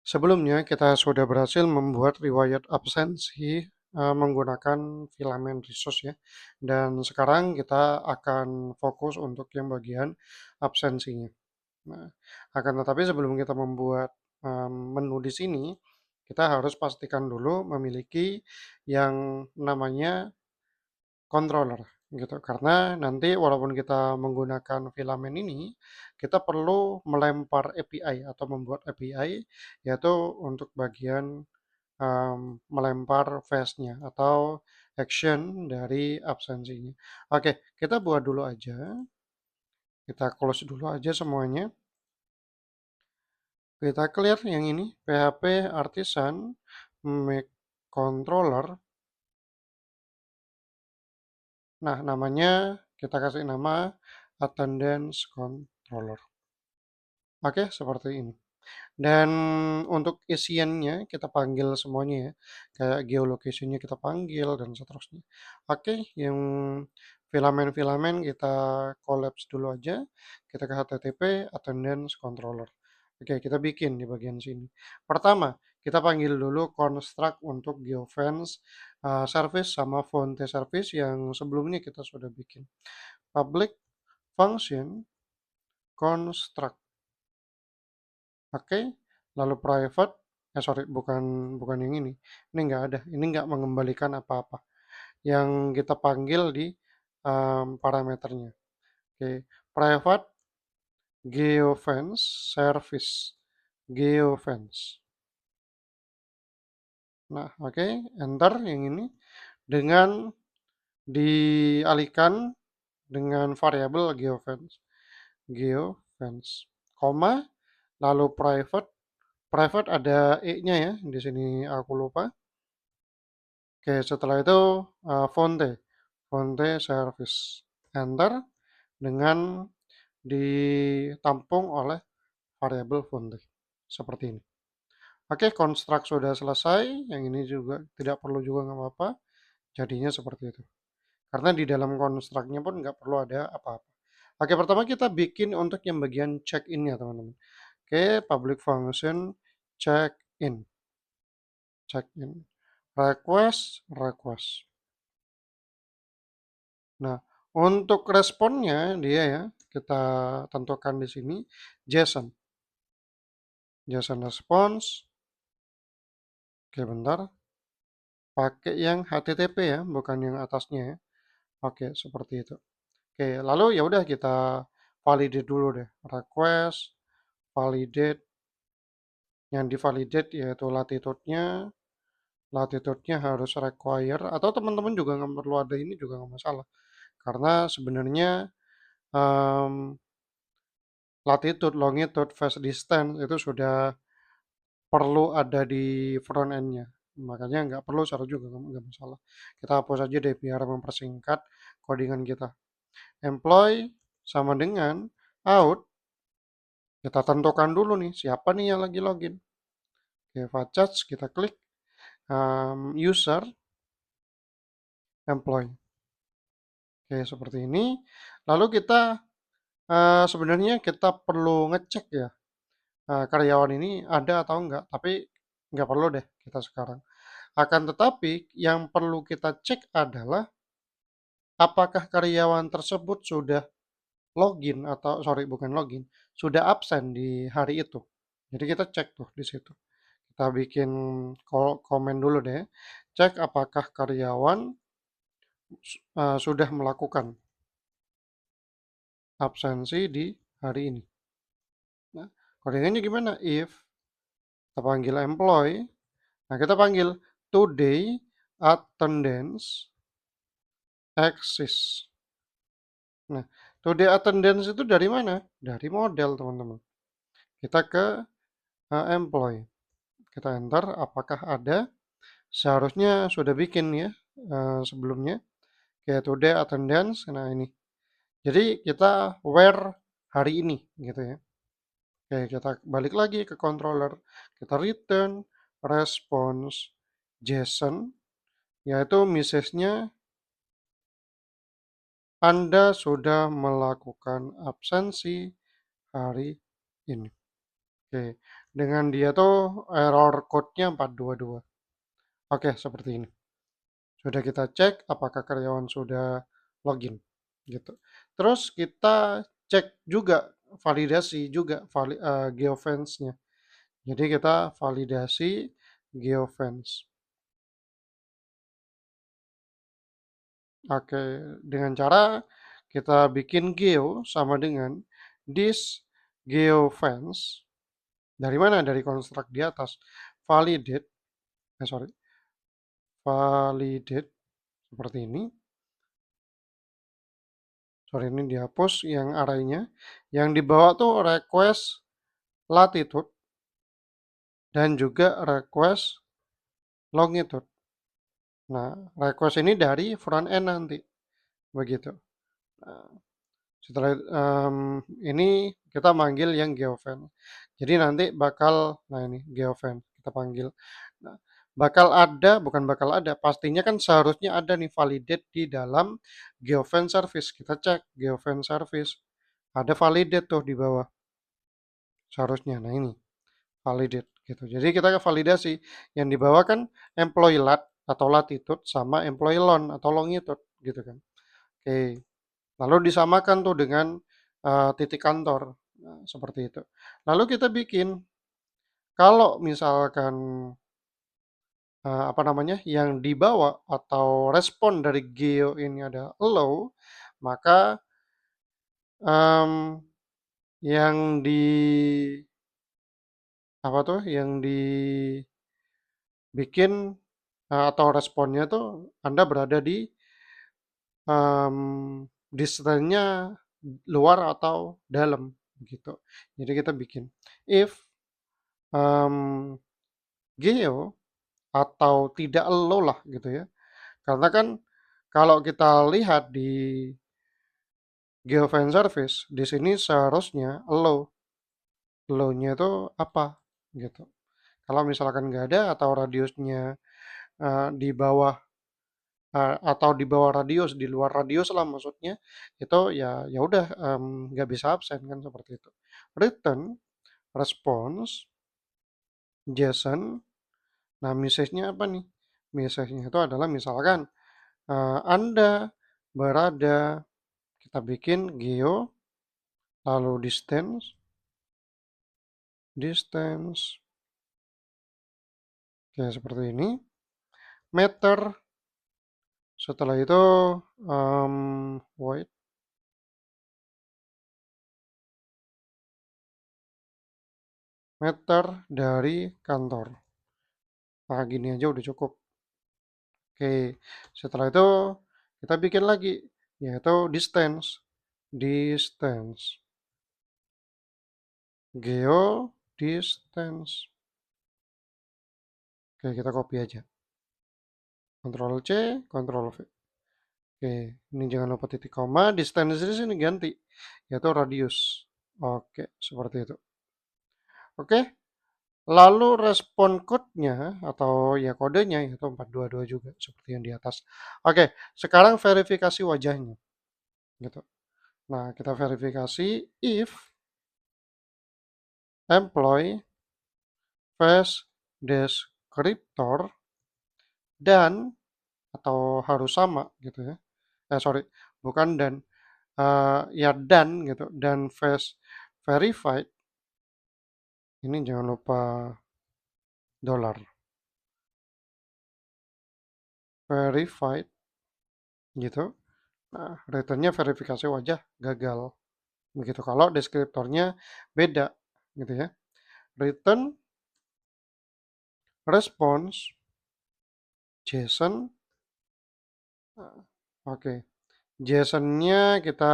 Sebelumnya kita sudah berhasil membuat riwayat absensi menggunakan filamen resource ya. Dan sekarang kita akan fokus untuk yang bagian absensinya. Nah, akan tetapi sebelum kita membuat menu di sini, kita harus pastikan dulu memiliki yang namanya controller gitu. Karena nanti walaupun kita menggunakan filamen ini, kita perlu melempar API atau membuat API yaitu untuk bagian melempar face-nya atau action dari absensinya. Oke, kita buat dulu aja. Kita close dulu aja semuanya. Kita clear yang ini, PHP Artisan Make Controller. Nah, namanya kita kasih nama Attendance Controller. Oke, seperti ini. Dan untuk isiannya kita panggil semuanya ya. Kayak geolocation-nya kita panggil dan seterusnya. Oke, yang filamen-filamen kita collapse dulu aja. Kita ke HTTP attendance controller. Oke, kita bikin di bagian sini. Pertama, kita panggil dulu construct untuk geofence service sama fonte service yang sebelumnya kita sudah bikin. Public function construct. Oke, lalu private, sorry, bukan yang ini. Ini nggak ada, ini nggak mengembalikan apa-apa. Yang kita panggil di parameternya. Oke, private geofence service geofence. Nah, oke, enter yang ini dengan dialihkan dengan variabel geofence, koma, lalu private ada e-nya ya, di sini aku lupa. Oke, setelah itu fonte service, enter dengan ditampung oleh variabel fonte seperti ini. Oke, construct sudah selesai. Yang ini juga tidak perlu juga nggak apa-apa. Jadinya seperti itu. Karena di dalam construct-nya pun nggak perlu ada apa-apa. Oke, pertama kita bikin untuk yang bagian check-in ya teman-teman. Oke, public function check-in. Check-in. Request. Nah, untuk responnya dia ya, kita tentukan di sini JSON. JSON response. Oke, bentar. Pakai yang HTTP ya, bukan yang atasnya ya. Oke, seperti itu. Oke, lalu ya udah kita validate dulu deh. Request, validate. Yang divalidate yaitu latitude-nya. Latitude-nya harus require atau teman-teman juga nggak perlu ada ini juga nggak masalah. Karena sebenarnya um, latitude, longitude, phase distance itu sudah perlu ada di front end-nya. Makanya nggak perlu secara juga nggak masalah. Kita hapus aja deh biar mempersingkat codingan kita. Employee sama dengan out. Kita tentukan dulu nih siapa nih yang lagi login. Oke, Facets kita klik user employee. Oke, seperti ini. Lalu kita sebenarnya kita perlu ngecek ya karyawan ini ada atau enggak, tapi nggak perlu deh kita sekarang. Akan tetapi yang perlu kita cek adalah apakah karyawan tersebut sudah login atau sorry bukan login, sudah absen di hari itu. Jadi kita cek tuh di situ. Kita bikin komen dulu deh. Cek apakah karyawan sudah melakukan absensi di hari ini. Nah, codingannya gimana? If kita panggil employee, nah kita panggil today attendance exists. Nah, today attendance itu dari mana? Dari model, teman-teman. Kita ke employee. Kita enter apakah ada. Seharusnya sudah bikin ya sebelumnya. Kayak today attendance. Nah, ini. Jadi kita where hari ini gitu ya. Oke, kita balik lagi ke controller. Kita return response JSON, yaitu message-nya Anda sudah melakukan absensi hari ini. Oke, dengan dia tuh error code-nya 422. Oke, seperti ini. Sudah kita cek apakah karyawan sudah login gitu. Terus kita cek juga validasi juga geofence-nya. Jadi kita validasi geofence. Oke, dengan cara kita bikin geo sama dengan this geofence. Dari mana? Dari konstruk di atas. Validate, sorry, validate seperti ini. Sorry, ini dihapus yang arraynya. Yang di bawah tuh request latitude dan juga request longitude. Nah, request ini dari front end nanti, begitu. Nah, setelah ini kita manggil yang geofence. Jadi nanti bakal, nah ini geofence kita panggil. Nah, bukan bakal ada, pastinya kan seharusnya ada nih validate di dalam geofence service. Kita cek geofence service, ada validate tuh di bawah seharusnya. Nah ini validate gitu. Jadi kita ke validasi yang di bawah kan employee lat atau latitude sama employee long atau longitude gitu kan. Oke. Lalu disamakan tuh dengan titik kantor. Nah, seperti itu. Lalu kita bikin kalau misalkan apa namanya yang dibawa atau respon dari geo ini ada allow, maka em, yang di apa tuh yang dibikin atau responnya tuh Anda berada di distance-nya luar atau dalam gitu. Jadi kita bikin if geo atau tidak allow lah gitu ya. Karena kan kalau kita lihat di geofence service di sini seharusnya allow. Allow-nya itu apa gitu. Kalau misalkan nggak ada atau radiusnya di bawah atau di bawah radius, di luar radius lah maksudnya, itu ya ya udah nggak bisa absen kan seperti itu. Return response JSON. Nah, message-nya apa nih? Message-nya itu adalah misalkan Anda berada, kita bikin geo, lalu distance, kayak seperti ini, meter, setelah itu void, meter dari kantor. Nah, gini aja udah cukup. Oke, setelah itu kita bikin lagi, yaitu distance, geo, distance. Oke, kita copy aja. Ctrl C, Ctrl V. Oke, ini jangan lupa titik koma, distance di sini ganti, yaitu radius. Oke, seperti itu. Oke, lalu respon code-nya atau ya kodenya yaitu 422 juga seperti yang di atas. Oke, sekarang verifikasi wajahnya. Gitu. Nah, kita verifikasi if employee face descriptor dan atau harus sama gitu ya. Sorry, bukan dan ya dan gitu dan face verified ini jangan lupa dollar verified gitu. Nah, returnnya verifikasi wajah gagal begitu kalau deskriptornya beda gitu ya. Return response JSON. Oke, JSON-nya kita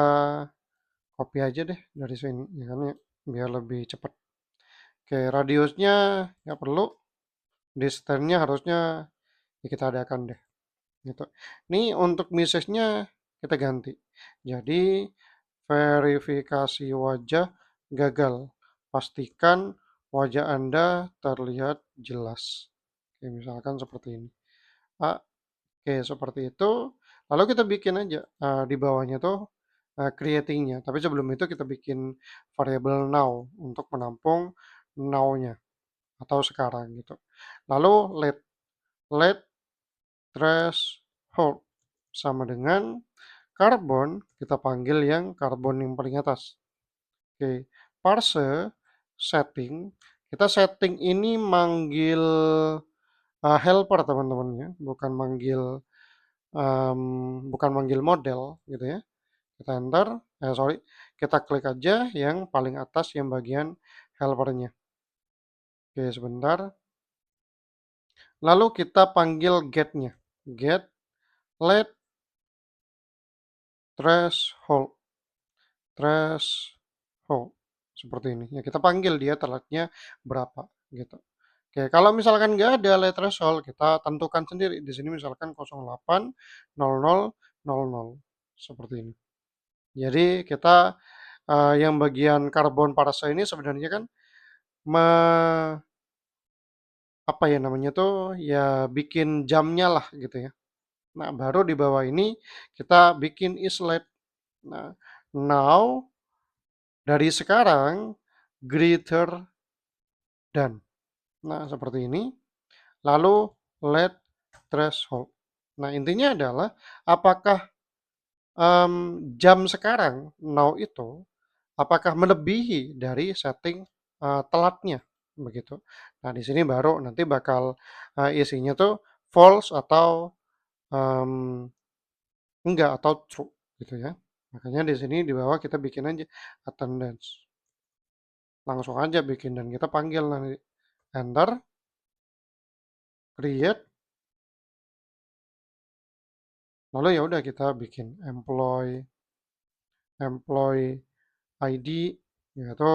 copy aja deh dari sini ya kan ya, biar lebih cepat. Oke, radiusnya nggak perlu, distance-nya harusnya ya kita adakan deh gitu. Ini untuk message-nya kita ganti. Jadi verifikasi wajah gagal. Pastikan wajah Anda terlihat jelas. Oke, misalkan seperti ini. Oke, seperti itu. Lalu kita bikin aja di bawahnya tuh creating-nya. Tapi sebelum itu kita bikin variable now untuk menampung now-nya. atau sekarang gitu. Lalu let threshold sama dengan karbon, kita panggil yang karbon yang paling atas. Oke, parse setting, kita setting ini manggil helper teman-teman ya, bukan manggil model gitu ya. Kita enter, kita klik aja yang paling atas yang bagian helpernya. Oke, sebentar. Lalu kita panggil get-nya. Get let threshold. Threshold. Seperti ini. Ya, kita panggil dia telatnya berapa gitu. Oke, kalau misalkan nggak ada let threshold, kita tentukan sendiri. Di sini misalkan 080000 seperti ini. Jadi kita yang bagian karbon parase ini sebenarnya kan me, apa ya namanya tuh ya bikin jamnya lah gitu ya. Nah, baru di bawah ini kita bikin islet. Nah, now dari sekarang greater than. Nah, seperti ini. Lalu let threshold. Nah, intinya adalah apakah jam sekarang now itu apakah melebihi dari setting telatnya begitu. Nah, di sini baru nanti bakal isinya tuh false atau um, enggak atau true gitu ya. Makanya di sini di bawah kita bikin aja attendance. Langsung aja bikin dan kita panggil nanti enter create lalu ya udah kita bikin employee ID yaitu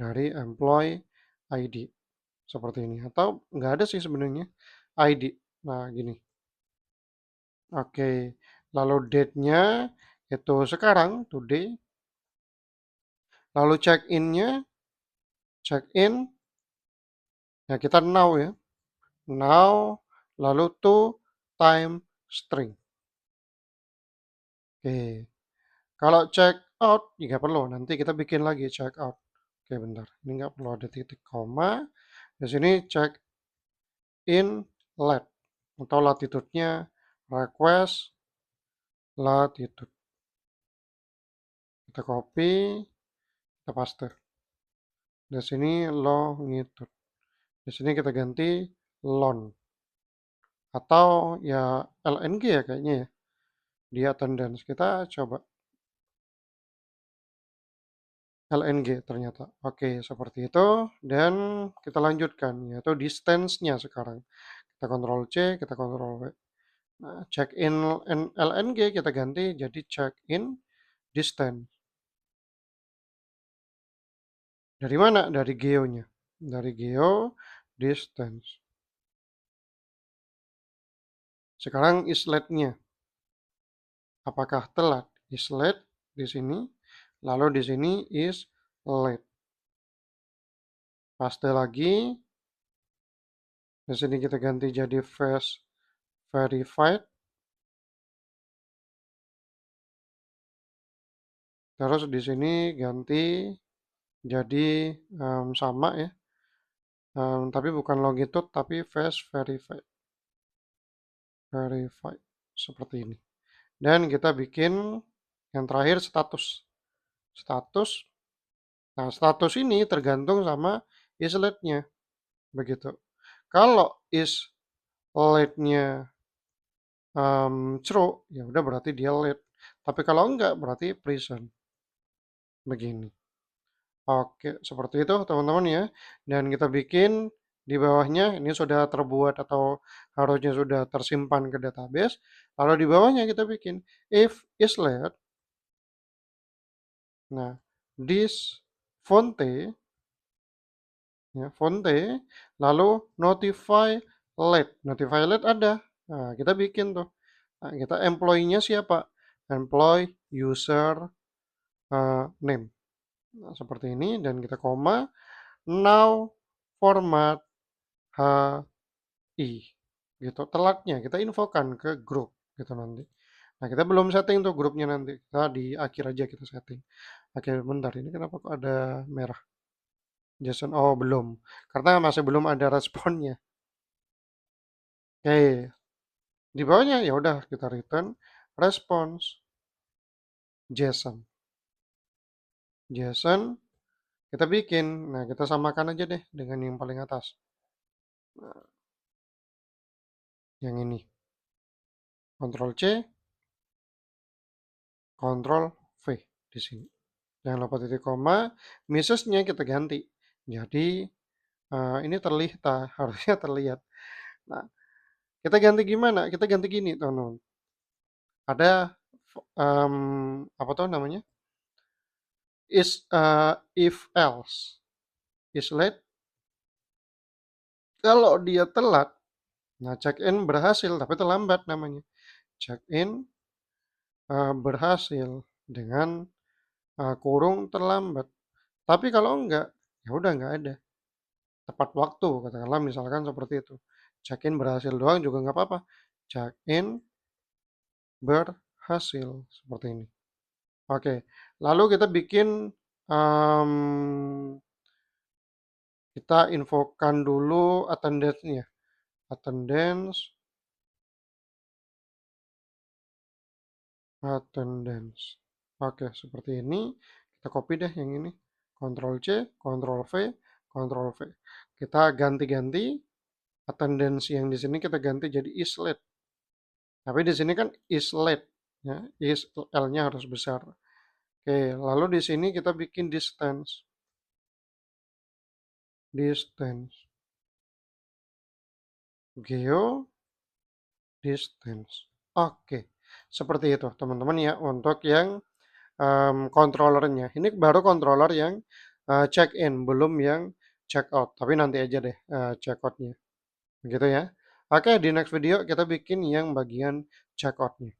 dari employee ID seperti ini atau enggak ada sih sebenarnya ID. Nah, gini. Oke. Lalu date-nya itu sekarang today. Lalu check in ya kita now ya. Now, lalu to time string. Oke. Kalau check out, juga perlu. Nanti kita bikin lagi check out. Oke, bentar. Ini nggak perlu ada titik koma. Di sini check in lat. Atau latitude-nya request latitude. Kita copy, kita paste. Di sini longitude. Di sini kita ganti lon. Atau ya LNG ya kayaknya ya. Di attendance. Kita coba. LNG ternyata. Oke, seperti itu. Dan kita lanjutkan, yaitu distance-nya sekarang. Kita Ctrl C, kita Ctrl V. Nah, check in LNG kita ganti jadi check in distance. Dari mana? Dari geo-nya. Dari geo distance. Sekarang islet-nya. Apakah telat? Islet di sini. Lalu di sini is late. Paste lagi. Di sini kita ganti jadi face verified. Terus di sini ganti jadi sama ya. Tapi bukan longitude tapi face verified. Verified seperti ini. Dan kita bikin yang terakhir status. Status. Nah, status ini tergantung sama islet-nya. Begitu. Kalau islet-nya true, ya udah berarti dia late. Tapi kalau enggak berarti present. Begini. Oke, seperti itu teman-teman ya. Dan kita bikin di bawahnya ini sudah terbuat atau harusnya sudah tersimpan ke database. Lalu di bawahnya kita bikin if islet. Nah, this fonte ya, fonte lalu notify let. Notify let ada. Nah, kita bikin tuh. Nah, kita employee-nya siapa? Employee user name. Nah, seperti ini dan kita koma. Now format HI gitu. Telatnya kita infokan ke grup gitu nanti. Nah, kita belum setting tuh grupnya nanti. Kita di akhir aja kita setting. Oke, bentar ini kenapa kok ada merah? JSON, oh belum, karena masih belum ada responnya. Oke, di bawahnya ya udah kita return response JSON. JSON kita bikin, nah kita samakan aja deh dengan yang paling atas. Nah, yang ini. Ctrl C, Ctrl V di sini. Jangan lupa titik koma, misesnya kita ganti. Jadi ini terlihat, harusnya terlihat. Nah, kita ganti gimana? Kita ganti gini, teman-teman. Ada apa tuh namanya? If else is late. Kalau dia telat, nah check in berhasil tapi terlambat namanya. Check in berhasil dengan kurung terlambat. Tapi kalau enggak, ya udah enggak ada. Tepat waktu, katakanlah misalkan seperti itu. Check in berhasil doang juga nggak apa-apa. Check in berhasil seperti ini. Oke, lalu kita bikin kita infokan dulu attendance-nya. Attendance. Oke, seperti ini. Kita copy deh yang ini. Ctrl C, Ctrl V, Ctrl V. Kita ganti-ganti attendance yang di sini kita ganti jadi is late. Tapi di sini kan is late, ya. Is L-nya harus besar. Oke, lalu di sini kita bikin distance. Geo distance. Oke, seperti itu teman-teman ya untuk yang controllernya. Ini baru controller yang check in, belum yang check out. Tapi nanti aja deh check outnya. Begitu ya. Oke, di next video kita bikin yang bagian check outnya.